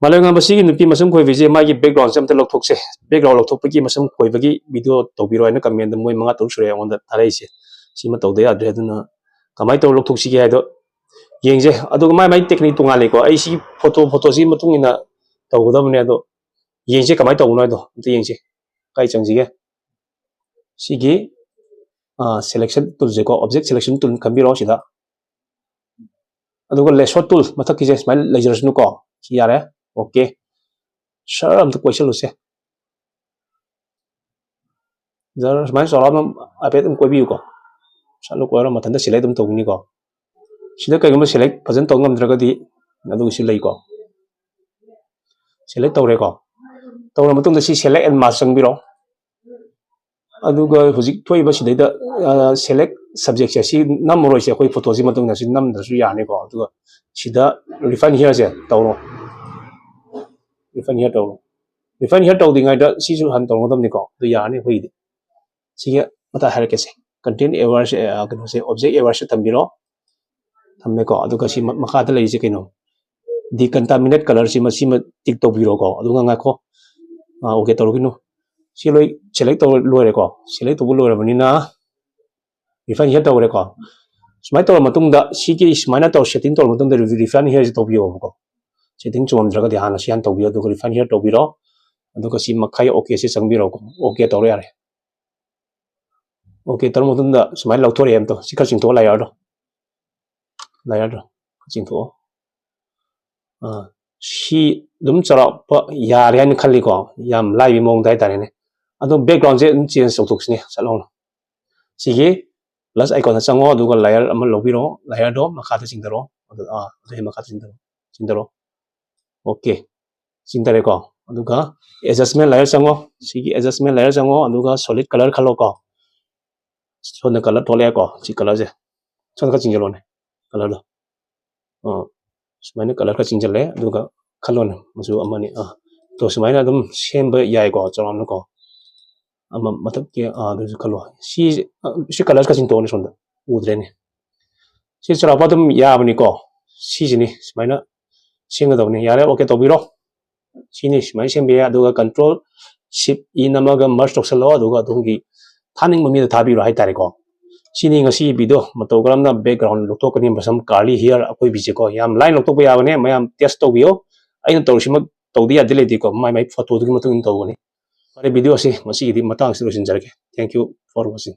Malang basi nupi masam koi visi magi background sem te lokthok se background lokthok pagi masam koi bagi video to biro na comment da moi manga to sure on da tharai se sima to de adre duna kamai to lokthok si ga do yeng je adu mai technique tunga le ko ai si photo si matung ina to go da mne do yeng je kamai to no do te yeng je kai chang ji ge si gi selection tool je ko object selection tool kan biro si da adu ko lasso tool mathak ki je smile laser nu ko si yare okay sure am to question lu se jar smile so ram apet um ko bi ko salu ko ram matanda select dum to ni ko sida kai gum select fajan to ngam draga di adu si lei ko select to re ko to ram tung da si select and mask sang biro adu ga hujik thoi ba sidai da select subject si nam ro si koi photo si matung na si nam da su ya ne ko adu sida refine here se to ro refine here to ding ai da si su han to ngam ni ko du ya ne hui di si ya mata har ke se content aware se kan se object aware se tambiro thamme ko adu ka si makha da lei se kino decontaminate color si ma tik to biro ko adu nga ko okay to kino si loi select to lo re ko select to lo re bani na refine here to re ko smai to matung da si ki smai to setting to matung da refine here to bio ko setting chum draga di hana sian to bio do refine here to biro adu ka si makhai okay se sang biro ko okay to re are okay tar matung da smai lo to re em to si ka ching to layer do ching to si dum chara pa ya rian khali ko yam lai bi mong dai tare ne adu background je change so tok ne salong si ge plus icon chango adu ko layer am lo biro layer do makha ta ching daro adu adu makha ching daro okay ching dare ko adu ka adjustment layer chango si ge adjustment layer chango adu ka solid color khalo ko sona color tole ko si color je sona ka ching jalo ne color do sumaina color ka ching jale adu ka khalon masu amani to sumaina dum same ba yai ko charam ko ama matak ke du khalo si color ka ching to ne sonda udre ne si chara pa dum ya bani ko si jini sumaina singa do ne yare okay to biro sini sumaina sem be adu ka control shift e namaga merge to selo adu ka dum gi thaning mami da thabi ro hai tare ko sini ngasi video mato gram na background lokto kani basam kali here akoi bije ko yam line lokto ya bane mayam test to bio aina to sima to dia dile di ko mai photo du matung to ni pare video si masi di matang si rosin jarke thank you for watching